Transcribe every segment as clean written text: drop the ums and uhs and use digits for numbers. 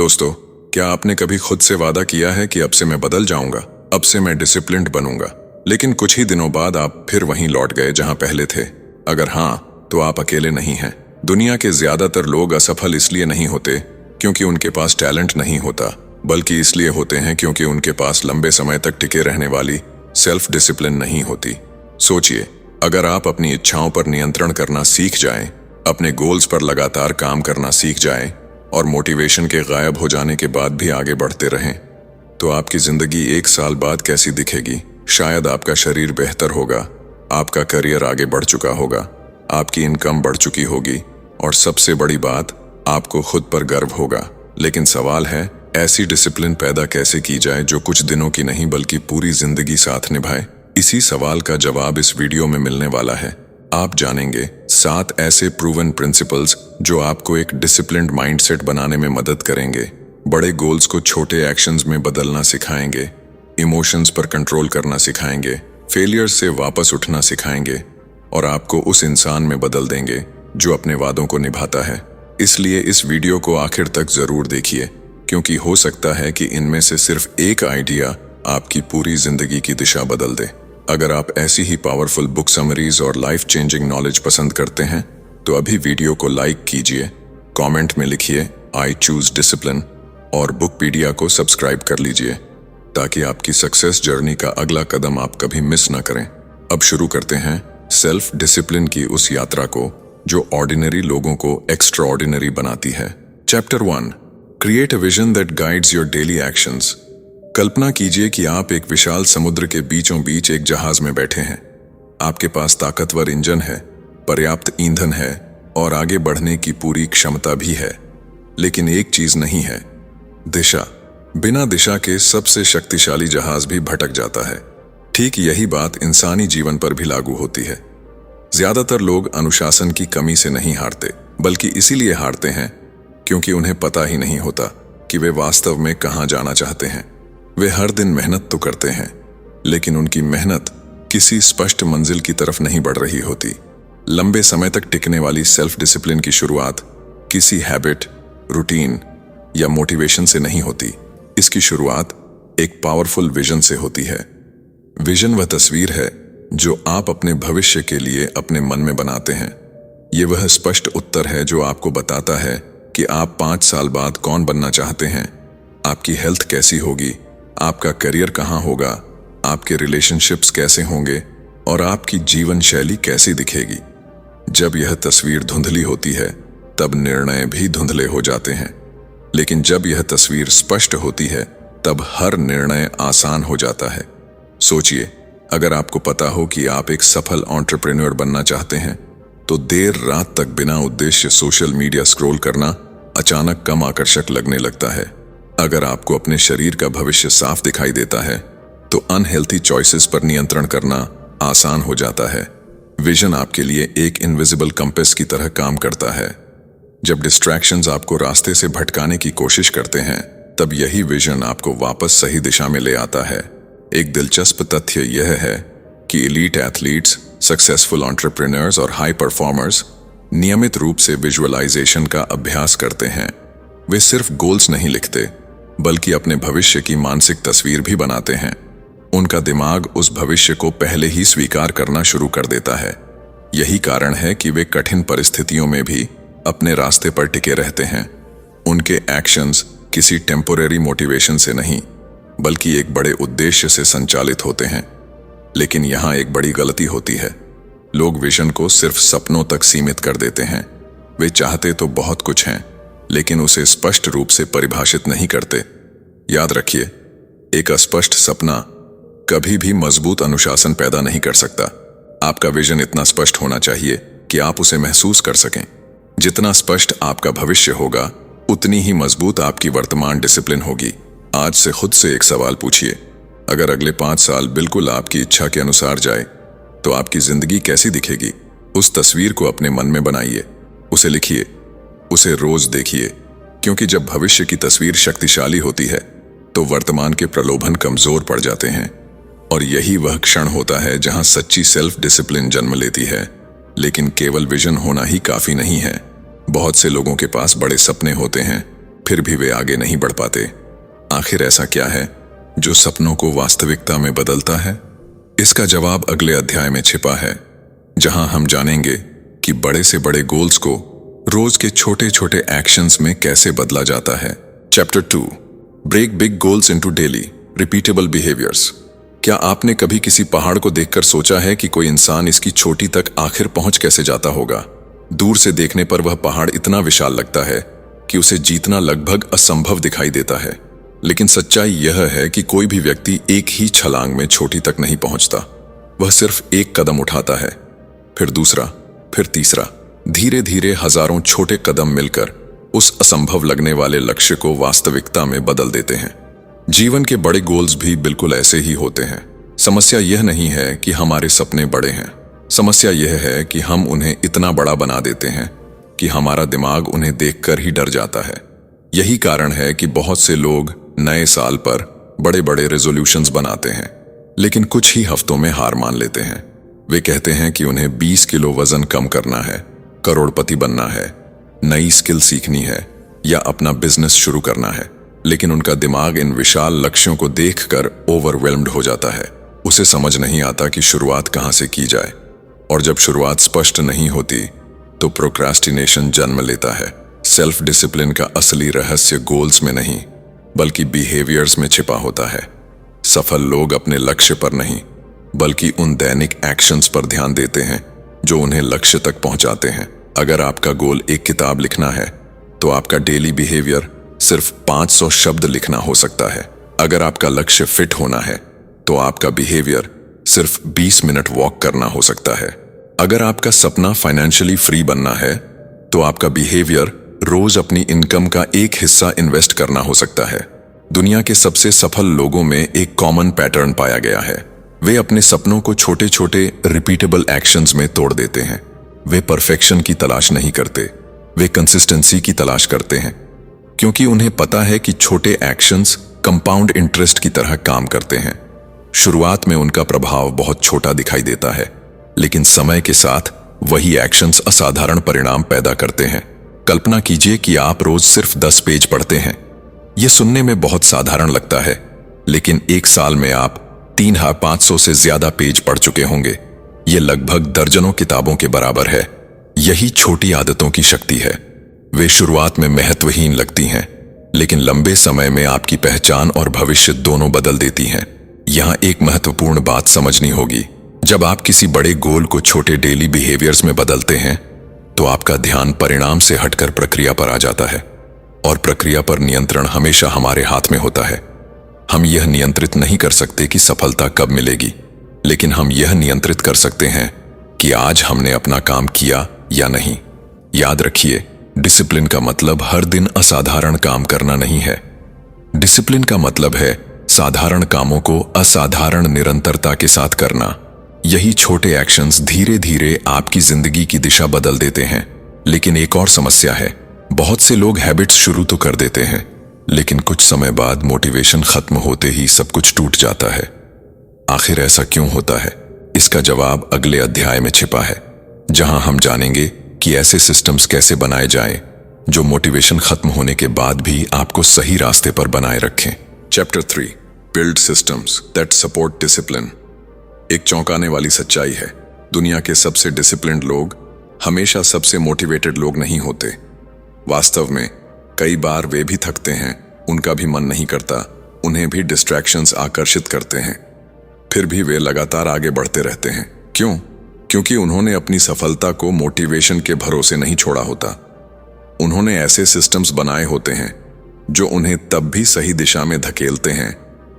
दोस्तों, क्या आपने कभी खुद से वादा किया है कि अब से मैं बदल जाऊंगा, अब से मैं डिसिप्लिन्ड बनूंगा, लेकिन कुछ ही दिनों बाद आप फिर वहीं लौट गए जहां पहले थे? अगर हाँ, तो आप अकेले नहीं हैं। दुनिया के ज्यादातर लोग असफल इसलिए नहीं होते क्योंकि उनके पास टैलेंट नहीं होता, बल्कि इसलिए होते हैं क्योंकि उनके पास लंबे समय तक टिके रहने वाली सेल्फ डिसिप्लिन नहीं होती। सोचिए, अगर आप अपनी इच्छाओं पर नियंत्रण करना सीख जाएं, अपने गोल्स पर लगातार काम करना सीख जाएं और मोटिवेशन के गायब हो जाने के बाद भी आगे बढ़ते रहें, तो आपकी जिंदगी 1 साल बाद कैसी दिखेगी? शायद आपका शरीर बेहतर होगा, आपका करियर आगे बढ़ चुका होगा, आपकी इनकम बढ़ चुकी होगी और सबसे बड़ी बात, आपको खुद पर गर्व होगा। लेकिन सवाल है, ऐसी डिसिप्लिन पैदा कैसे की जाए जो कुछ दिनों की नहीं बल्कि पूरी जिंदगी साथ निभाए? इसी सवाल का जवाब इस वीडियो में मिलने वाला है। आप जानेंगे 7 ऐसे प्रूवन प्रिंसिपल्स जो आपको एक डिसिप्लिन्ड माइंडसेट बनाने में मदद करेंगे, बड़े गोल्स को छोटे एक्शंस में बदलना सिखाएंगे, इमोशंस पर कंट्रोल करना सिखाएंगे, फेलियर्स से वापस उठना सिखाएंगे और आपको उस इंसान में बदल देंगे जो अपने वादों को निभाता है। इसलिए इस वीडियो को आखिर तक जरूर देखिए, क्योंकि हो सकता है कि इनमें से सिर्फ एक आइडिया आपकी पूरी जिंदगी की दिशा बदल दे। अगर आप ऐसी ही पावरफुल बुक समरीज और लाइफ चेंजिंग नॉलेज पसंद करते हैं तो अभी वीडियो को लाइक कीजिए, कमेंट में लिखिए आई चूज डिसिप्लिन और बुकपीडिया को सब्सक्राइब कर लीजिए ताकि आपकी सक्सेस जर्नी का अगला कदम आप कभी मिस ना करें। अब शुरू करते हैं सेल्फ डिसिप्लिन की उस यात्रा को जो ऑर्डिनरी लोगों को एक्स्ट्रा ऑर्डिनरी बनाती है। Chapter 1, create a vision that guides your daily actions. कल्पना कीजिए कि आप एक विशाल समुद्र के बीचों बीच एक जहाज में बैठे हैं। आपके पास ताकतवर इंजन है, पर्याप्त ईंधन है और आगे बढ़ने की पूरी क्षमता भी है, लेकिन एक चीज नहीं है, दिशा। बिना दिशा के सबसे शक्तिशाली जहाज भी भटक जाता है। ठीक यही बात इंसानी जीवन पर भी लागू होती है। ज्यादातर लोग अनुशासन की कमी से नहीं हारते, बल्कि इसीलिए हारते हैं क्योंकि उन्हें पता ही नहीं होता कि वे वास्तव में कहां जाना चाहते हैं। वे हर दिन मेहनत तो करते हैं, लेकिन उनकी मेहनत किसी स्पष्ट मंजिल की तरफ नहीं बढ़ रही होती। लंबे समय तक टिकने वाली सेल्फ डिसिप्लिन की शुरुआत किसी हैबिट, रूटीन या मोटिवेशन से नहीं होती। इसकी शुरुआत एक पावरफुल विजन से होती है। विजन वह तस्वीर है जो आप अपने भविष्य के लिए अपने मन में बनाते हैं। ये वह स्पष्ट उत्तर है जो आपको बताता है कि आप 5 साल बाद कौन बनना चाहते हैं, आपकी हेल्थ कैसी होगी, आपका करियर कहां होगा, आपके रिलेशनशिप्स कैसे होंगे और आपकी जीवन शैली कैसी दिखेगी। जब यह तस्वीर धुंधली होती है तब निर्णय भी धुंधले हो जाते हैं, लेकिन जब यह तस्वीर स्पष्ट होती है तब हर निर्णय आसान हो जाता है। सोचिए, अगर आपको पता हो कि आप एक सफल एंटरप्रेन्योर बनना चाहते हैं तो देर रात तक बिना उद्देश्य सोशल मीडिया स्क्रॉल करना अचानक कम आकर्षक लगने लगता है। अगर आपको अपने शरीर का भविष्य साफ दिखाई देता है तो अनहेल्थी चॉइसेस पर नियंत्रण करना आसान हो जाता है। विजन आपके लिए एक इनविजिबल कंपास की तरह काम करता है। जब डिस्ट्रैक्शंस आपको रास्ते से भटकाने की कोशिश करते हैं तब यही विजन आपको वापस सही दिशा में ले आता है। एक दिलचस्प तथ्य यह है कि एलीट एथलीट्स, सक्सेसफुल एंटरप्रेन्योर्स और हाई परफॉर्मर्स नियमित रूप से विजुअलाइजेशन का अभ्यास करते हैं। वे सिर्फ गोल्स नहीं लिखते, बल्कि अपने भविष्य की मानसिक तस्वीर भी बनाते हैं। उनका दिमाग उस भविष्य को पहले ही स्वीकार करना शुरू कर देता है। यही कारण है कि वे कठिन परिस्थितियों में भी अपने रास्ते पर टिके रहते हैं। उनके एक्शंस किसी टेम्पोरेरी मोटिवेशन से नहीं, बल्कि एक बड़े उद्देश्य से संचालित होते हैं। लेकिन यहाँ एक बड़ी गलती होती है। लोग विजन को सिर्फ सपनों तक सीमित कर देते हैं। वे चाहते तो बहुत कुछ हैं, लेकिन उसे स्पष्ट रूप से परिभाषित नहीं करते। याद रखिए, एक अस्पष्ट सपना कभी भी मजबूत अनुशासन पैदा नहीं कर सकता। आपका विजन इतना स्पष्ट होना चाहिए कि आप उसे महसूस कर सकें। जितना स्पष्ट आपका भविष्य होगा, उतनी ही मजबूत आपकी वर्तमान डिसिप्लिन होगी। आज से खुद से एक सवाल पूछिए, अगर अगले 5 साल बिल्कुल आपकी इच्छा के अनुसार जाए तो आपकी जिंदगी कैसी दिखेगी? उस तस्वीर को अपने मन में बनाइए, उसे लिखिए, उसे रोज देखिए, क्योंकि जब भविष्य की तस्वीर शक्तिशाली होती है तो वर्तमान के प्रलोभन कमजोर पड़ जाते हैं। और यही वह क्षण होता है जहां सच्ची सेल्फ डिसिप्लिन जन्म लेती है। लेकिन केवल विजन होना ही काफी नहीं है। बहुत से लोगों के पास बड़े सपने होते हैं, फिर भी वे आगे नहीं बढ़ पाते। आखिर ऐसा क्या है जो सपनों को वास्तविकता में बदलता है? इसका जवाब अगले अध्याय में छिपा है, जहां हम जानेंगे कि बड़े से बड़े गोल्स को रोज के छोटे छोटे एक्शंस में कैसे बदला जाता है। Chapter 2, break big goals into daily repeatable behaviours. क्या आपने कभी किसी पहाड़ को देखकर सोचा है कि कोई इंसान इसकी चोटी तक आखिर पहुंच कैसे जाता होगा? दूर से देखने पर वह पहाड़ इतना विशाल लगता है कि उसे जीतना लगभग असंभव दिखाई देता है। लेकिन सच्चाई यह है कि कोई भी व्यक्ति एक ही छलांग में चोटी तक नहीं पहुंचता। वह सिर्फ एक कदम उठाता है, फिर दूसरा, फिर तीसरा। धीरे धीरे हजारों छोटे कदम मिलकर उस असंभव लगने वाले लक्ष्य को वास्तविकता में बदल देते हैं। जीवन के बड़े गोल्स भी बिल्कुल ऐसे ही होते हैं। समस्या यह नहीं है कि हमारे सपने बड़े हैं, समस्या यह है कि हम उन्हें इतना बड़ा बना देते हैं कि हमारा दिमाग उन्हें देखकर ही डर जाता है। यही कारण है कि बहुत से लोग नए साल पर बड़े बड़े रेजोल्यूशंस बनाते हैं, लेकिन कुछ ही हफ्तों में हार मान लेते हैं। वे कहते हैं कि उन्हें 20 किलो वजन कम करना है, करोड़पति बनना है, नई स्किल सीखनी है या अपना बिजनेस शुरू करना है, लेकिन उनका दिमाग इन विशाल लक्ष्यों को देखकर ओवरवेल्म्ड हो जाता है। उसे समझ नहीं आता कि शुरुआत कहां से की जाए, और जब शुरुआत स्पष्ट नहीं होती तो प्रोक्रास्टिनेशन जन्म लेता है। सेल्फ डिसिप्लिन का असली रहस्य गोल्स में नहीं बल्कि बिहेवियर्स में छिपा होता है। सफल लोग अपने लक्ष्य पर नहीं बल्कि उन दैनिक एक्शंस पर ध्यान देते हैं जो उन्हें लक्ष्य तक पहुंचाते हैं। अगर आपका गोल एक किताब लिखना है तो आपका डेली बिहेवियर सिर्फ 500 शब्द लिखना हो सकता है। अगर आपका लक्ष्य फिट होना है तो आपका बिहेवियर सिर्फ 20 मिनट वॉक करना हो सकता है। अगर आपका सपना फाइनेंशियली फ्री बनना है तो आपका बिहेवियर रोज अपनी इनकम का एक हिस्सा इन्वेस्ट करना हो सकता है। दुनिया के सबसे सफल लोगों में एक कॉमन पैटर्न पाया गया है। वे अपने सपनों को छोटे छोटे रिपीटेबल एक्शंस में तोड़ देते हैं। वे परफेक्शन की तलाश नहीं करते, वे कंसिस्टेंसी की तलाश करते हैं, क्योंकि उन्हें पता है कि छोटे एक्शंस कंपाउंड इंटरेस्ट की तरह काम करते हैं। शुरुआत में उनका प्रभाव बहुत छोटा दिखाई देता है, लेकिन समय के साथ वही एक्शंस असाधारण परिणाम पैदा करते हैं। कल्पना कीजिए कि आप रोज सिर्फ 10 पेज पढ़ते हैं। यह सुनने में बहुत साधारण लगता है, लेकिन एक साल में आप 3500 से ज्यादा पेज पढ़ चुके होंगे। यह लगभग दर्जनों किताबों के बराबर है। यही छोटी आदतों की शक्ति है। वे शुरुआत में महत्वहीन लगती हैं, लेकिन लंबे समय में आपकी पहचान और भविष्य दोनों बदल देती हैं। यहां एक महत्वपूर्ण बात समझनी होगी। जब आप किसी बड़े गोल को छोटे डेली बिहेवियर्स में बदलते हैं तो आपका ध्यान परिणाम से हटकर प्रक्रिया पर आ जाता है, और प्रक्रिया पर नियंत्रण हमेशा हमारे हाथ में होता है। हम यह नियंत्रित नहीं कर सकते कि सफलता कब मिलेगी, लेकिन हम यह नियंत्रित कर सकते हैं कि आज हमने अपना काम किया या नहीं। याद रखिए, डिसिप्लिन का मतलब हर दिन असाधारण काम करना नहीं है। डिसिप्लिन का मतलब है साधारण कामों को असाधारण निरंतरता के साथ करना। यही छोटे एक्शंस धीरे धीरे आपकी जिंदगी की दिशा बदल देते हैं। लेकिन एक और समस्या है, बहुत से लोग हैबिट्स शुरू तो कर देते हैं, लेकिन कुछ समय बाद मोटिवेशन खत्म होते ही सब कुछ टूट जाता है। आखिर ऐसा क्यों होता है? इसका जवाब अगले अध्याय में छिपा है, जहां हम जानेंगे कि ऐसे सिस्टम्स कैसे बनाए जाएं जो मोटिवेशन खत्म होने के बाद भी आपको सही रास्ते पर बनाए रखें। Chapter 3, build systems that support discipline. एक चौंकाने वाली सच्चाई है, दुनिया के सबसे डिसिप्लिन्ड लोग हमेशा सबसे मोटिवेटेड लोग नहीं होते। वास्तव में कई बार वे भी थकते हैं, उनका भी मन नहीं करता, उन्हें भी डिस्ट्रैक्शंस आकर्षित करते हैं, फिर भी वे लगातार आगे बढ़ते रहते हैं। क्यों? क्योंकि उन्होंने अपनी सफलता को मोटिवेशन के भरोसे नहीं छोड़ा होता। उन्होंने ऐसे सिस्टम्स बनाए होते हैं जो उन्हें तब भी सही दिशा में धकेलते हैं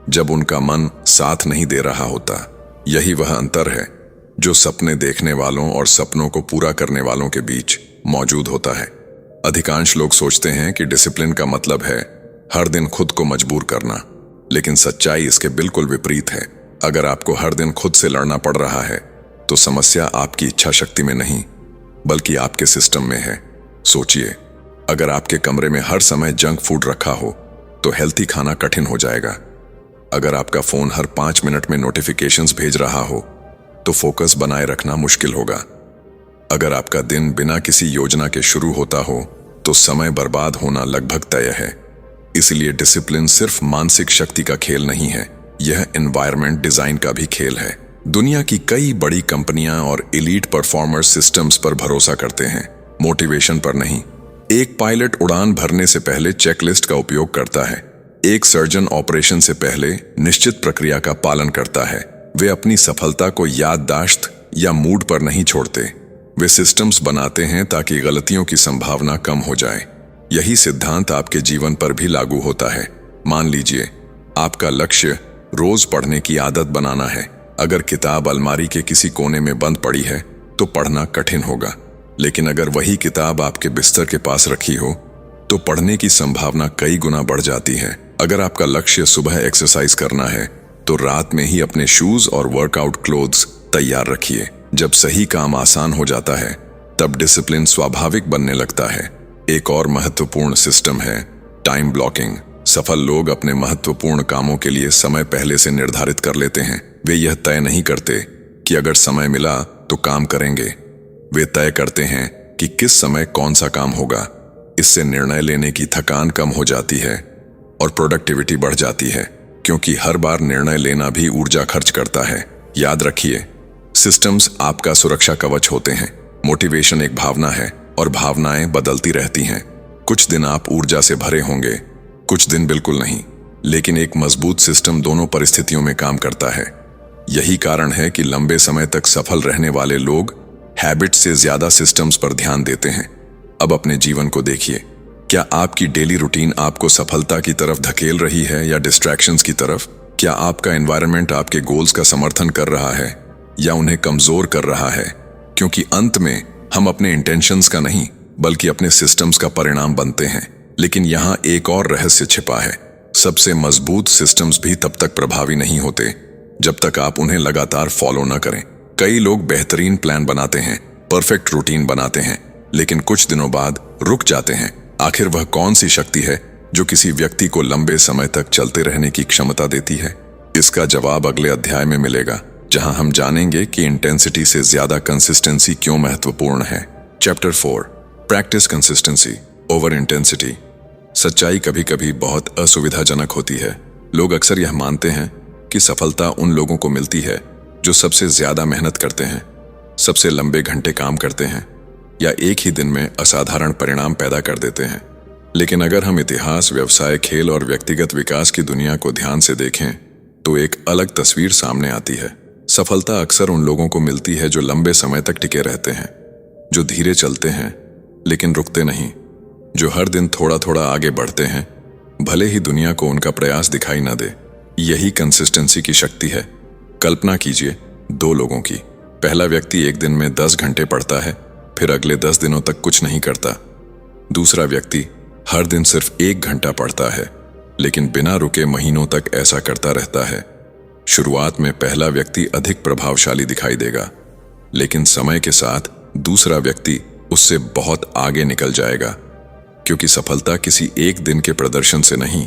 जब उनका मन साथ नहीं दे रहा होता। यही वह अंतर है जो सपने देखने वालों और सपनों को पूरा करने वालों के बीच मौजूद होता है। अधिकांश लोग सोचते हैं कि डिसिप्लिन का मतलब है हर दिन खुद को मजबूर करना, लेकिन सच्चाई इसके बिल्कुल विपरीत है। अगर आपको हर दिन खुद से लड़ना पड़ रहा है तो समस्या आपकी इच्छा शक्ति में नहीं बल्कि आपके सिस्टम में है। सोचिए, अगर आपके कमरे में हर समय जंक फूड रखा हो तो हेल्थी खाना कठिन हो जाएगा। अगर आपका फोन हर 5 मिनट में नोटिफिकेशंस भेज रहा हो तो फोकस बनाए रखना मुश्किल होगा। अगर आपका दिन बिना किसी योजना के शुरू होता हो तो समय बर्बाद होना लगभग तय है। इसलिए डिसिप्लिन सिर्फ मानसिक शक्ति का खेल नहीं है, यह एनवायरनमेंट डिजाइन का भी खेल है। दुनिया की कई बड़ी कंपनियां और एलीट परफॉर्मर सिस्टम्स पर भरोसा करते हैं, मोटिवेशन पर नहीं। एक पायलट उड़ान भरने से पहले चेकलिस्ट का उपयोग करता है, एक सर्जन ऑपरेशन से पहले निश्चित प्रक्रिया का पालन करता है। वे अपनी सफलता को याददाश्त या मूड पर नहीं छोड़ते, वे सिस्टम्स बनाते हैं ताकि गलतियों की संभावना कम हो जाए। यही सिद्धांत आपके जीवन पर भी लागू होता है। मान लीजिए आपका लक्ष्य रोज पढ़ने की आदत बनाना है। अगर किताब अलमारी के किसी कोने में बंद पड़ी है तो पढ़ना कठिन होगा, लेकिन अगर वही किताब आपके बिस्तर के पास रखी हो तो पढ़ने की संभावना कई गुना बढ़ जाती है। अगर आपका लक्ष्य सुबह एक्सरसाइज करना है तो रात में ही अपने शूज और वर्कआउट क्लोथ्स तैयार रखिए। जब सही काम आसान हो जाता है तब डिसिप्लिन स्वाभाविक बनने लगता है। एक और महत्वपूर्ण सिस्टम है टाइम ब्लॉकिंग। सफल लोग अपने महत्वपूर्ण कामों के लिए समय पहले से निर्धारित कर लेते हैं। वे यह तय नहीं करते कि अगर समय मिला तो काम करेंगे, वे तय करते हैं कि किस समय कौन सा काम होगा। इससे निर्णय लेने की थकान कम हो जाती है और प्रोडक्टिविटी बढ़ जाती है, क्योंकि हर बार निर्णय लेना भी ऊर्जा खर्च करता है। याद रखिए, सिस्टम्स आपका सुरक्षा कवच होते हैं। मोटिवेशन एक भावना है और भावनाएं बदलती रहती हैं। कुछ दिन आप ऊर्जा से भरे होंगे, कुछ दिन बिल्कुल नहीं, लेकिन एक मजबूत सिस्टम दोनों परिस्थितियों में काम करता है। यही कारण है कि लंबे समय तक सफल रहने वाले लोग हैबिट से ज्यादा सिस्टम्स पर ध्यान देते हैं। अब अपने जीवन को देखिए, क्या आपकी डेली रूटीन आपको सफलता की तरफ धकेल रही है या डिस्ट्रैक्शंस की तरफ? क्या आपका एनवायरनमेंट आपके गोल्स का समर्थन कर रहा है या उन्हें कमजोर कर रहा है? क्योंकि अंत में हम अपने इंटेंशंस का नहीं बल्कि अपने सिस्टम्स का परिणाम बनते हैं। लेकिन यहाँ एक और रहस्य छिपा है। सबसे मजबूत सिस्टम्स भी तब तक प्रभावी नहीं होते जब तक आप उन्हें लगातार फॉलो न करें। कई लोग बेहतरीन प्लान बनाते हैं, परफेक्ट रूटीन बनाते हैं, लेकिन कुछ दिनों बाद रुक जाते हैं। आखिर वह कौन सी शक्ति है जो किसी व्यक्ति को लंबे समय तक चलते रहने की क्षमता देती है? इसका जवाब अगले अध्याय में मिलेगा, जहां हम जानेंगे कि इंटेंसिटी से ज्यादा कंसिस्टेंसी क्यों महत्वपूर्ण है। Chapter 4, practice consistency over intensity. सच्चाई कभी कभी बहुत असुविधाजनक होती है। लोग अक्सर यह मानते हैं कि सफलता उन लोगों को मिलती है जो सबसे ज्यादा मेहनत करते हैं, सबसे लंबे घंटे काम करते हैं या एक ही दिन में असाधारण परिणाम पैदा कर देते हैं। लेकिन अगर हम इतिहास, व्यवसाय, खेल और व्यक्तिगत विकास की दुनिया को ध्यान से देखें तो एक अलग तस्वीर सामने आती है। सफलता अक्सर उन लोगों को मिलती है जो लंबे समय तक टिके रहते हैं, जो धीरे चलते हैं लेकिन रुकते नहीं, जो हर दिन थोड़ा थोड़ा आगे बढ़ते हैं भले ही दुनिया को उनका प्रयास दिखाई न दे। यही कंसिस्टेंसी की शक्ति है। कल्पना कीजिए 2 लोगों की। पहला व्यक्ति एक दिन में 10 घंटे पढ़ता है, फिर अगले 10 दिनों तक कुछ नहीं करता। दूसरा व्यक्ति हर दिन सिर्फ 1 घंटा पढ़ता है, लेकिन बिना रुके महीनों तक ऐसा करता रहता है। शुरुआत में पहला व्यक्ति अधिक प्रभावशाली दिखाई देगा, लेकिन समय के साथ दूसरा व्यक्ति उससे बहुत आगे निकल जाएगा, क्योंकि सफलता किसी एक दिन के प्रदर्शन से नहीं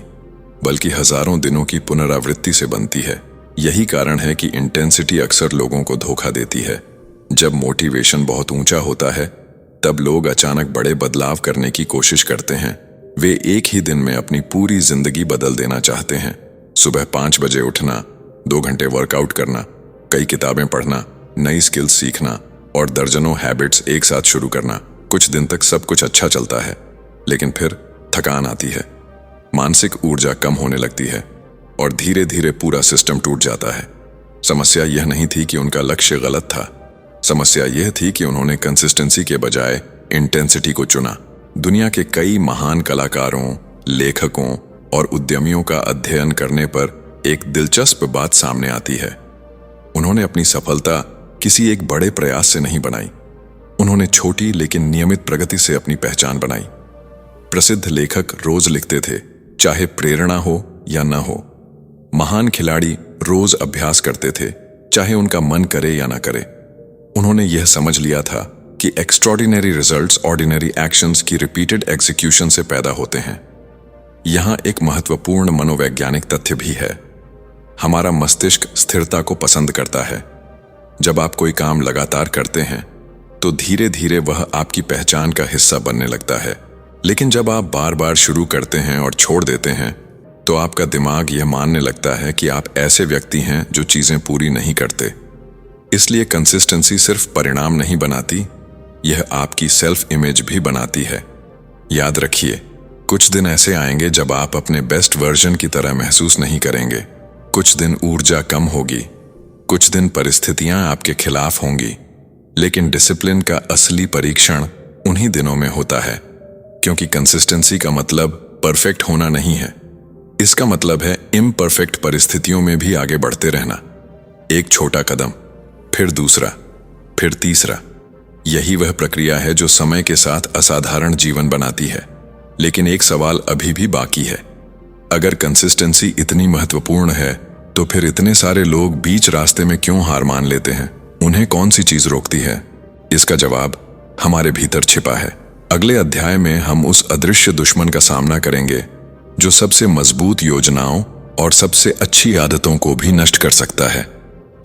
बल्कि हजारों दिनों की पुनरावृत्ति से बनती है। यही कारण है कि इंटेंसिटी अक्सर लोगों को धोखा देती है। जब मोटिवेशन बहुत ऊंचा होता है तब लोग अचानक बड़े बदलाव करने की कोशिश करते हैं। वे एक ही दिन में अपनी पूरी जिंदगी बदल देना चाहते हैं। सुबह 5 बजे उठना, 2 घंटे वर्कआउट करना, कई किताबें पढ़ना, नई स्किल्स सीखना और दर्जनों हैबिट्स एक साथ शुरू करना। कुछ दिन तक सब कुछ अच्छा चलता है, लेकिन फिर थकान आती है, मानसिक ऊर्जा कम होने लगती है और धीरे धीरे पूरा सिस्टम टूट जाता है। समस्या यह नहीं थी कि उनका लक्ष्य गलत था, समस्या यह थी कि उन्होंने कंसिस्टेंसी के बजाय इंटेंसिटी को चुना। दुनिया के कई महान कलाकारों, लेखकों और उद्यमियों का अध्ययन करने पर एक दिलचस्प बात सामने आती है। उन्होंने अपनी सफलता किसी एक बड़े प्रयास से नहीं बनाई, उन्होंने छोटी लेकिन नियमित प्रगति से अपनी पहचान बनाई। प्रसिद्ध लेखक रोज लिखते थे, चाहे प्रेरणा हो या न हो। महान खिलाड़ी रोज अभ्यास करते थे, चाहे उनका मन करे या न करे। उन्होंने यह समझ लिया था कि एक्स्ट्रॉर्डिनरी रिजल्ट्स ऑर्डिनरी एक्शंस की रिपीटेड एग्जीक्यूशन से पैदा होते हैं। यहां एक महत्वपूर्ण मनोवैज्ञानिक तथ्य भी है। हमारा मस्तिष्क स्थिरता को पसंद करता है। जब आप कोई काम लगातार करते हैं तो धीरे धीरे वह आपकी पहचान का हिस्सा बनने लगता है। लेकिन जब आप बार बार शुरू करते हैं और छोड़ देते हैं तो आपका दिमाग यह मानने लगता है कि आप ऐसे व्यक्ति हैं जो चीजें पूरी नहीं करते। इसलिए कंसिस्टेंसी सिर्फ परिणाम नहीं बनाती, यह आपकी सेल्फ इमेज भी बनाती है। याद रखिए, कुछ दिन ऐसे आएंगे जब आप अपने बेस्ट वर्जन की तरह महसूस नहीं करेंगे। कुछ दिन ऊर्जा कम होगी, कुछ दिन परिस्थितियां आपके खिलाफ होंगी, लेकिन डिसिप्लिन का असली परीक्षण उन्हीं दिनों में होता है। क्योंकि कंसिस्टेंसी का मतलब परफेक्ट होना नहीं है, इसका मतलब है इम्परफेक्ट परिस्थितियों में भी आगे बढ़ते रहना। एक छोटा कदम, फिर दूसरा, फिर तीसरा। यही वह प्रक्रिया है जो समय के साथ असाधारण जीवन बनाती है। लेकिन एक सवाल अभी भी बाकी है, अगर कंसिस्टेंसी इतनी महत्वपूर्ण है तो फिर इतने सारे लोग बीच रास्ते में क्यों हार मान लेते हैं? उन्हें कौन सी चीज रोकती है? इसका जवाब हमारे भीतर छिपा है। अगले अध्याय में हम उस अदृश्य दुश्मन का सामना करेंगे जो सबसे मजबूत योजनाओं और सबसे अच्छी आदतों को भी नष्ट कर सकता है,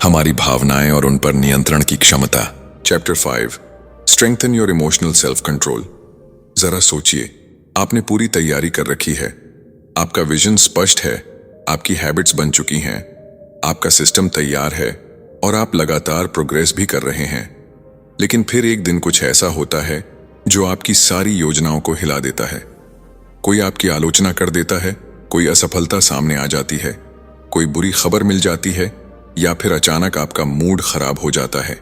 हमारी भावनाएं और उन पर नियंत्रण की क्षमता। Chapter 5, strengthen your emotional self control. जरा सोचिए, आपने पूरी तैयारी कर रखी है, आपका विजन स्पष्ट है, आपकी हैबिट्स बन चुकी हैं, आपका सिस्टम तैयार है और आप लगातार प्रोग्रेस भी कर रहे हैं। लेकिन फिर एक दिन कुछ ऐसा होता है जो आपकी सारी योजनाओं को हिला देता है। कोई आपकी आलोचना कर देता है, कोई असफलता सामने आ जाती है, कोई बुरी खबर मिल जाती है, या फिर अचानक आपका मूड खराब हो जाता है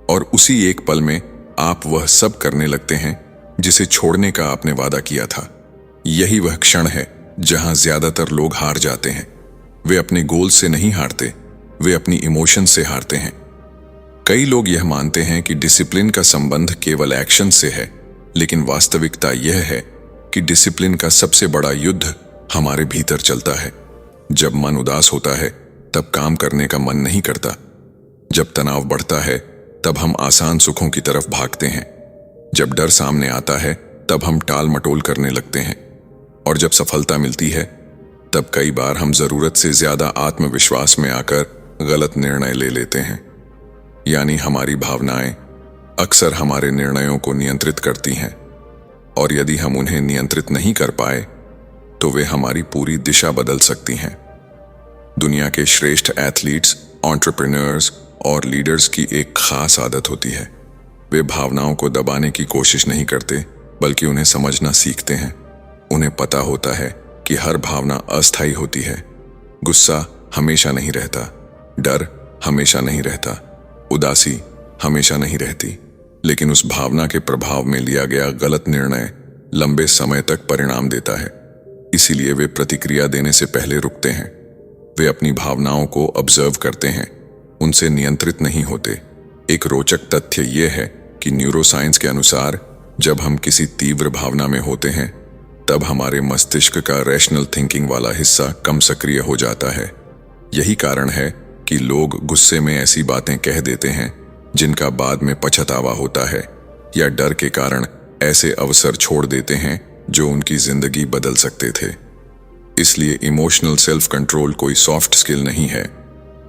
और उसी एक पल में आप वह सब करने लगते हैं जिसे छोड़ने का आपने वादा किया था। यही वह क्षण है जहां ज्यादातर लोग हार जाते हैं। वे अपने गोल से नहीं हारते, वे अपनी इमोशन से हारते हैं। कई लोग यह मानते हैं कि डिसिप्लिन का संबंध केवल एक्शन से है, लेकिन वास्तविकता यह है कि डिसिप्लिन का सबसे बड़ा युद्ध हमारे भीतर चलता है। जब मन उदास होता है तब काम करने का मन नहीं करता। जब तनाव बढ़ता है तब हम आसान सुखों की तरफ भागते हैं। जब डर सामने आता है तब हम टाल मटोल करने लगते हैं। और जब सफलता मिलती है तब कई बार हम जरूरत से ज्यादा आत्मविश्वास में आकर गलत निर्णय ले लेते हैं। यानी हमारी भावनाएं अक्सर हमारे निर्णयों को नियंत्रित करती हैं, और यदि हम उन्हें नियंत्रित नहीं कर पाए तो वे हमारी पूरी दिशा बदल सकती हैं। दुनिया के श्रेष्ठ एथलीट्स, एंटरप्रेन्योर्स और लीडर्स की एक खास आदत होती है, वे भावनाओं को दबाने की कोशिश नहीं करते बल्कि उन्हें समझना सीखते हैं। उन्हें पता होता है कि हर भावना अस्थायी होती है। गुस्सा हमेशा नहीं रहता, डर हमेशा नहीं रहता, उदासी हमेशा नहीं रहती, लेकिन उस भावना के प्रभाव में लिया गया गलत निर्णय लंबे समय तक परिणाम देता है। इसीलिए वे प्रतिक्रिया देने से पहले रुकते हैं। वे अपनी भावनाओं को ऑब्जर्व करते हैं, उनसे नियंत्रित नहीं होते। एक रोचक तथ्य यह है कि न्यूरोसाइंस के अनुसार जब हम किसी तीव्र भावना में होते हैं तब हमारे मस्तिष्क का रैशनल थिंकिंग वाला हिस्सा कम सक्रिय हो जाता है। यही कारण है कि लोग गुस्से में ऐसी बातें कह देते हैं जिनका बाद में पछतावा होता है, या डर के कारण ऐसे अवसर छोड़ देते हैं जो उनकी जिंदगी बदल सकते थे। इसलिए इमोशनल सेल्फ कंट्रोल कोई सॉफ्ट स्किल नहीं है,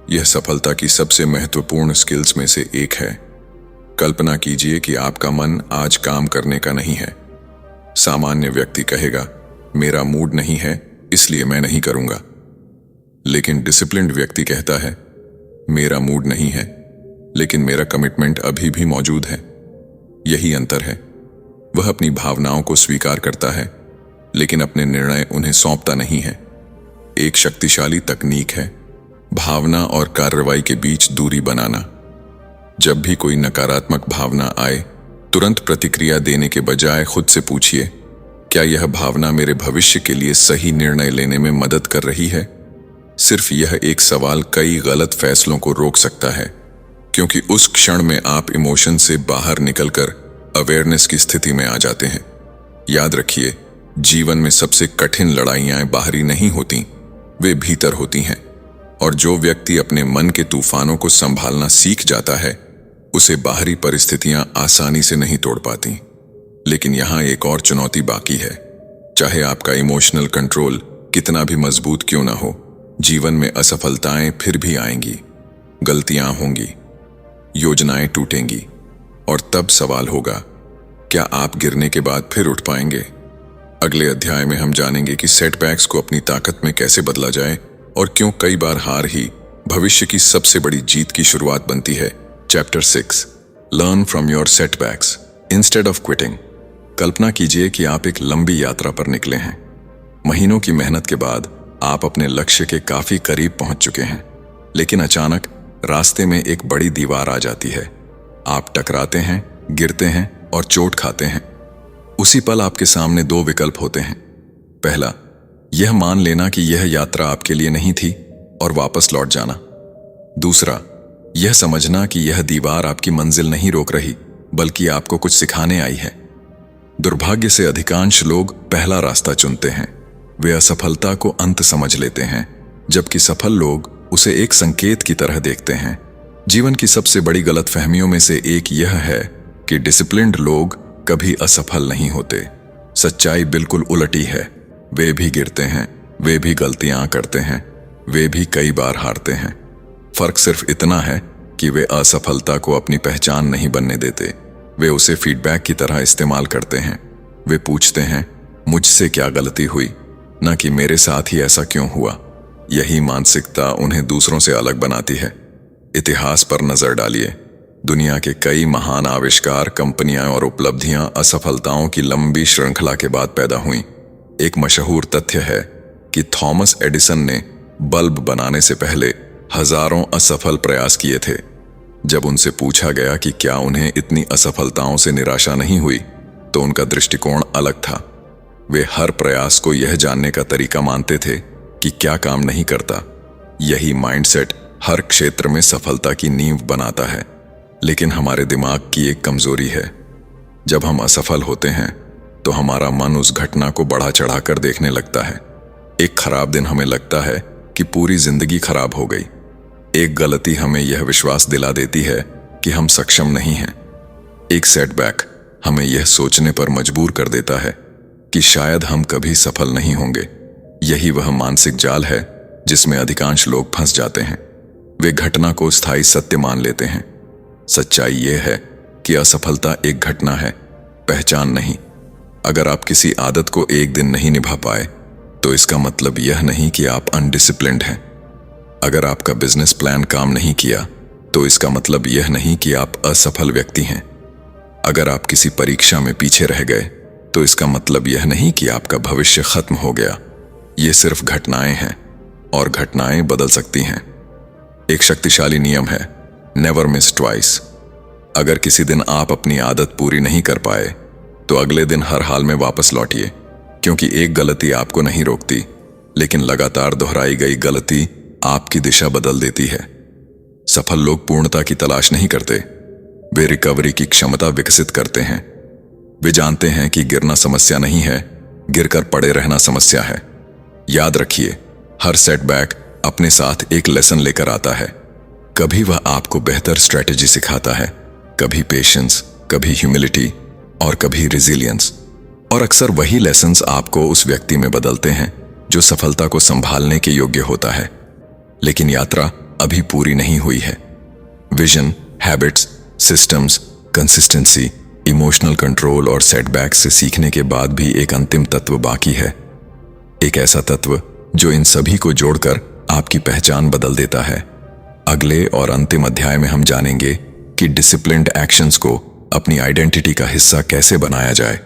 यह सफलता की सबसे महत्वपूर्ण स्किल्स में से एक है। कल्पना कीजिए कि आपका मन आज काम करने का नहीं है। सामान्य व्यक्ति कहेगा, मेरा मूड नहीं है इसलिए मैं नहीं करूंगा। लेकिन डिसिप्लिन्ड व्यक्ति कहता है, मेरा मूड नहीं है लेकिन मेरा कमिटमेंट अभी भी मौजूद है। यही अंतर है। वह अपनी भावनाओं को स्वीकार करता है लेकिन अपने निर्णय उन्हें सौंपता नहीं है। एक शक्तिशाली तकनीक है भावना और कार्रवाई के बीच दूरी बनाना। जब भी कोई नकारात्मक भावना आए, तुरंत प्रतिक्रिया देने के बजाय खुद से पूछिए, क्या यह भावना मेरे भविष्य के लिए सही निर्णय लेने में मदद कर रही है? सिर्फ यह एक सवाल कई गलत फैसलों को रोक सकता है, क्योंकि उस क्षण में आप इमोशन से बाहर निकलकर अवेयरनेस की स्थिति में आ जाते हैं। याद रखिए, जीवन में सबसे कठिन लड़ाइयां बाहरी नहीं होती, वे भीतर होती हैं। और जो व्यक्ति अपने मन के तूफानों को संभालना सीख जाता है, उसे बाहरी परिस्थितियां आसानी से नहीं तोड़ पाती। लेकिन यहां एक और चुनौती बाकी है। चाहे आपका इमोशनल कंट्रोल कितना भी मजबूत क्यों ना हो, जीवन में असफलताएं फिर भी आएंगी, गलतियां होंगी, योजनाएं टूटेंगी, और तब सवाल होगा, क्या आप गिरने के बाद फिर उठ पाएंगे? अगले अध्याय में हम जानेंगे कि सेटबैक्स को अपनी ताकत में कैसे बदला जाए और क्यों कई बार हार ही भविष्य की सबसे बड़ी जीत की शुरुआत बनती है। Chapter 6, learn from your setbacks instead of quitting. कल्पना कीजिए कि आप एक लंबी यात्रा पर निकले हैं। महीनों की मेहनत के बाद आप अपने लक्ष्य के काफी करीब पहुंच चुके हैं, लेकिन अचानक रास्ते में एक बड़ी दीवार आ जाती है। आप टकराते हैं, गिरते हैं और चोट खाते हैं। उसी पल आपके सामने दो विकल्प होते हैं। पहला, यह मान लेना कि यह यात्रा आपके लिए नहीं थी और वापस लौट जाना। दूसरा, यह समझना कि यह दीवार आपकी मंजिल नहीं रोक रही, बल्कि आपको कुछ सिखाने आई है। दुर्भाग्य से अधिकांश लोग पहला रास्ता चुनते हैं। वे असफलता को अंत समझ लेते हैं, जबकि सफल लोग उसे एक संकेत की तरह देखते हैं। जीवन की सबसे बड़ी गलतफहमियों में से एक यह है कि डिसिप्लिन्ड लोग कभी असफल नहीं होते। सच्चाई बिल्कुल उलटी है। वे भी गिरते हैं, वे भी गलतियां करते हैं, वे भी कई बार हारते हैं। फर्क सिर्फ इतना है कि वे असफलता को अपनी पहचान नहीं बनने देते। वे उसे फीडबैक की तरह इस्तेमाल करते हैं। वे पूछते हैं, मुझसे क्या गलती हुई, न कि मेरे साथ ही ऐसा क्यों हुआ। यही मानसिकता उन्हें दूसरों से अलग बनाती है। इतिहास पर नजर डालिए। दुनिया के कई महान आविष्कार, कंपनियां और उपलब्धियां असफलताओं की लंबी श्रृंखला के बाद पैदा हुईं। एक मशहूर तथ्य है कि थॉमस एडिसन ने बल्ब बनाने से पहले हजारों असफल प्रयास किए थे। जब उनसे पूछा गया कि क्या उन्हें इतनी असफलताओं से निराशा नहीं हुई, तो उनका दृष्टिकोण अलग था। वे हर प्रयास को यह जानने का तरीका मानते थे कि क्या काम नहीं करता। यही माइंडसेट हर क्षेत्र में सफलता की नींव बनाता है। लेकिन हमारे दिमाग की एक कमजोरी है। जब हम असफल होते हैं तो हमारा मन उस घटना को बढ़ा चढ़ाकर देखने लगता है। एक खराब दिन हमें लगता है कि पूरी जिंदगी खराब हो गई। एक गलती हमें यह विश्वास दिला देती है कि हम सक्षम नहीं हैं। एक सेटबैक हमें यह सोचने पर मजबूर कर देता है कि शायद हम कभी सफल नहीं होंगे। यही वह मानसिक जाल है जिसमें अधिकांश लोग फंस जाते हैं। वे घटना को स्थायी सत्य मान लेते हैं। सच्चाई यह है कि असफलता एक घटना है, पहचान नहीं। अगर आप किसी आदत को एक दिन नहीं निभा पाए, तो इसका मतलब यह नहीं कि आप अनडिसिप्लिन्ड हैं। अगर आपका बिजनेस प्लान काम नहीं किया, तो इसका मतलब यह नहीं कि आप असफल व्यक्ति हैं। अगर आप किसी परीक्षा में पीछे रह गए, तो इसका मतलब यह नहीं कि आपका भविष्य खत्म हो गया। ये सिर्फ घटनाएं हैं, और घटनाएं बदल सकती हैं। एक शक्तिशाली नियम है, नेवर मिस ट्वाइस। अगर किसी दिन आप अपनी आदत पूरी नहीं कर पाए, तो अगले दिन हर हाल में वापस लौटिए, क्योंकि एक गलती आपको नहीं रोकती, लेकिन लगातार दोहराई गई गलती आपकी दिशा बदल देती है। सफल लोग पूर्णता की तलाश नहीं करते, वे रिकवरी की क्षमता विकसित करते हैं। वे जानते हैं कि गिरना समस्या नहीं है, गिरकर पड़े रहना समस्या है। याद रखिए, हर सेटबैक अपने साथ एक लेसन लेकर आता है। कभी वह आपको बेहतर स्ट्रेटेजी सिखाता है, कभी पेशेंस, कभी ह्यूमिलिटी और कभी रिजिलियंस। और अक्सर वही लेसन्स आपको उस व्यक्ति में बदलते हैं जो सफलता को संभालने के योग्य होता है। लेकिन यात्रा अभी पूरी नहीं हुई है। Vision, habits, systems, consistency, emotional control और सेटबैक्स से सीखने के बाद भी एक अंतिम तत्व बाकी है। एक ऐसा तत्व जो इन सभी को जोड़कर आपकी पहचान बदल देता है। अगले और अंतिम अध्याय में हम जानेंगे कि डिसिप्लिन्ड एक्शंस को अपनी आइडेंटिटी का हिस्सा कैसे बनाया जाए,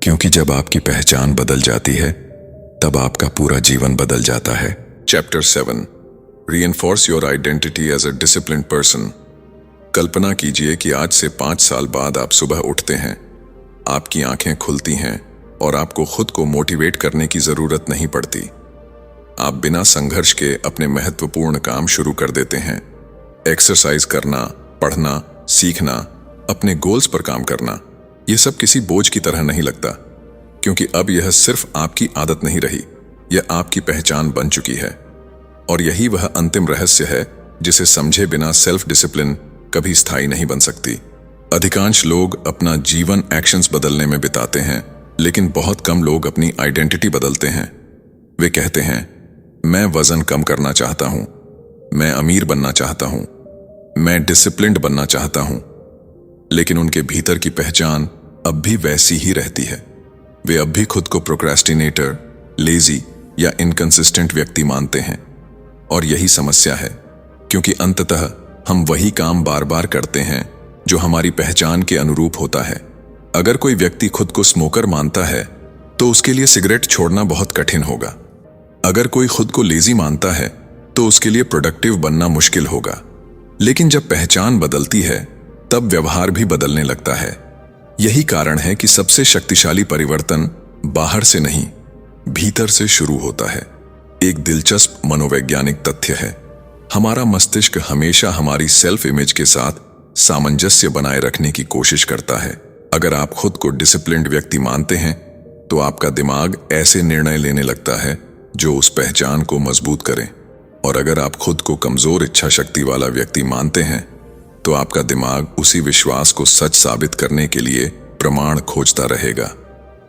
क्योंकि जब आपकी पहचान बदल जाती है, तब आपका पूरा जीवन बदल जाता है। Chapter 7, reinforce your identity as a disciplined person. कल्पना कीजिए कि आज से 5 साल बाद आप सुबह उठते हैं, आपकी आंखें खुलती हैं और आपको खुद को मोटिवेट करने की जरूरत नहीं पड़ती। आप बिना संघर्ष के अपने महत्वपूर्ण काम शुरू कर देते हैं। एक्सरसाइज करना, पढ़ना, सीखना, अपने गोल्स पर काम करना, यह सब किसी बोझ की तरह नहीं लगता, क्योंकि अब यह सिर्फ आपकी आदत नहीं रही, यह आपकी पहचान बन चुकी है। और यही वह अंतिम रहस्य है जिसे समझे बिना सेल्फ डिसिप्लिन कभी स्थायी नहीं बन सकती। अधिकांश लोग अपना जीवन एक्शंस बदलने में बिताते हैं, लेकिन बहुत कम लोग अपनी आइडेंटिटी बदलते हैं। वे कहते हैं, मैं वजन कम करना चाहता हूं, मैं अमीर बनना चाहता हूं, मैं डिसिप्लिन्ड बनना चाहता हूं, लेकिन उनके भीतर की पहचान अब भी वैसी ही रहती है। वे अब भी खुद को प्रोक्रेस्टिनेटर, लेजी या इनकंसिस्टेंट व्यक्ति मानते हैं। और यही समस्या है, क्योंकि अंततः हम वही काम बार बार करते हैं जो हमारी पहचान के अनुरूप होता है। अगर कोई व्यक्ति खुद को स्मोकर मानता है तो उसके लिए सिगरेट छोड़ना बहुत कठिन होगा। अगर कोई खुद को लेजी मानता है तो उसके लिए प्रोडक्टिव बनना मुश्किल होगा। लेकिन जब पहचान बदलती है तब व्यवहार भी बदलने लगता है। यही कारण है कि सबसे शक्तिशाली परिवर्तन बाहर से नहीं, भीतर से शुरू होता है। एक दिलचस्प मनोवैज्ञानिक तथ्य है, हमारा मस्तिष्क हमेशा हमारी सेल्फ इमेज के साथ सामंजस्य बनाए रखने की कोशिश करता है। अगर आप खुद को डिसिप्लिन्ड व्यक्ति मानते हैं तो आपका दिमाग ऐसे निर्णय लेने लगता है जो उस पहचान को मजबूत करें। और अगर आप खुद को कमजोर इच्छा शक्ति वाला व्यक्ति मानते हैं तो आपका दिमाग उसी विश्वास को सच साबित करने के लिए प्रमाण खोजता रहेगा।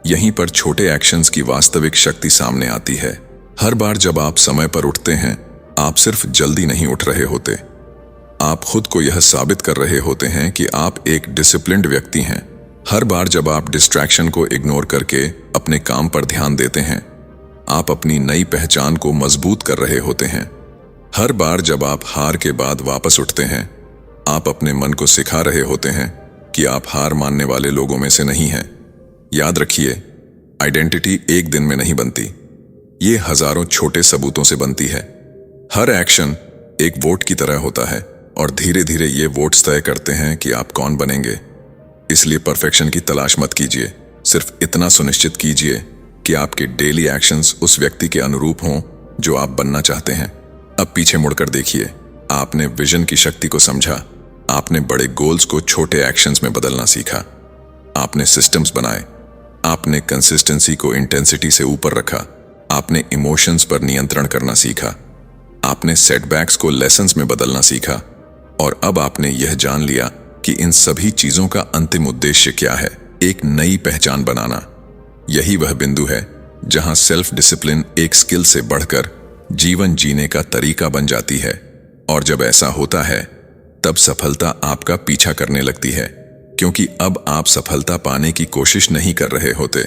यहीं पर छोटे एक्शंस की वास्तविक शक्ति सामने आती है। हर बार जब आप समय पर उठते हैं, आप सिर्फ जल्दी नहीं उठ रहे होते, आप खुद को यह साबित कर रहे होते हैं कि आप एक डिसिप्लिन्ड व्यक्ति हैं। हर बार जब आप डिस्ट्रैक्शन को इग्नोर करके अपने काम पर ध्यान देते हैं, आप अपनी नई पहचान को मजबूत कर रहे होते हैं। हर बार जब आप हार के बाद वापस उठते हैं, आप अपने मन को सिखा रहे होते हैं कि आप हार मानने वाले लोगों में से नहीं हैं। याद रखिए, आइडेंटिटी एक दिन में नहीं बनती, ये हजारों छोटे सबूतों से बनती है। हर एक्शन एक वोट की तरह होता है और धीरे धीरे ये वोट्स तय करते हैं कि आप कौन बनेंगे। इसलिए परफेक्शन की तलाश मत कीजिए, सिर्फ इतना सुनिश्चित कीजिए कि आपके डेली एक्शंस उस व्यक्ति के अनुरूप हों जो आप बनना चाहते हैं। अब पीछे मुड़कर देखिए, आपने विजन की शक्ति को समझा, आपने बड़े गोल्स को छोटे एक्शंस में बदलना सीखा, आपने सिस्टम्स बनाए, आपने कंसिस्टेंसी को इंटेंसिटी से ऊपर रखा, आपने इमोशंस पर नियंत्रण करना सीखा, आपने सेटबैक्स को लेसन्स में बदलना सीखा, और अब आपने यह जान लिया कि इन सभी चीजों का अंतिम उद्देश्य क्या है, एक नई पहचान बनाना। यही वह बिंदु है जहां सेल्फ डिसिप्लिन एक स्किल से बढ़कर जीवन जीने का तरीका बन जाती है। और जब ऐसा होता है तब सफलता आपका पीछा करने लगती है, क्योंकि अब आप सफलता पाने की कोशिश नहीं कर रहे होते,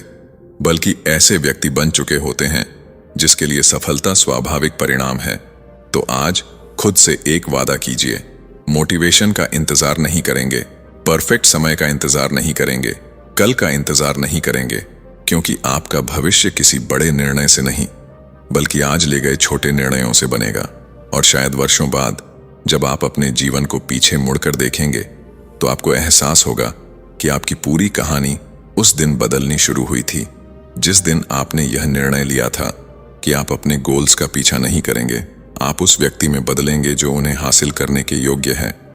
बल्कि ऐसे व्यक्ति बन चुके होते हैं जिसके लिए सफलता स्वाभाविक परिणाम है। तो आज खुद से एक वादा कीजिए, मोटिवेशन का इंतजार नहीं करेंगे, परफेक्ट समय का इंतजार नहीं करेंगे, कल का इंतजार नहीं करेंगे, क्योंकि आपका भविष्य किसी बड़े निर्णय से नहीं बल्कि आज ले गए छोटे निर्णयों से बनेगा। और शायद वर्षों बाद जब आप अपने जीवन को पीछे मुड़कर देखेंगे तो आपको एहसास होगा कि आपकी पूरी कहानी उस दिन बदलनी शुरू हुई थी, जिस दिन आपने यह निर्णय लिया था कि आप अपने गोल्स का पीछा नहीं करेंगे, आप उस व्यक्ति में बदलेंगे जो उन्हें हासिल करने के योग्य है।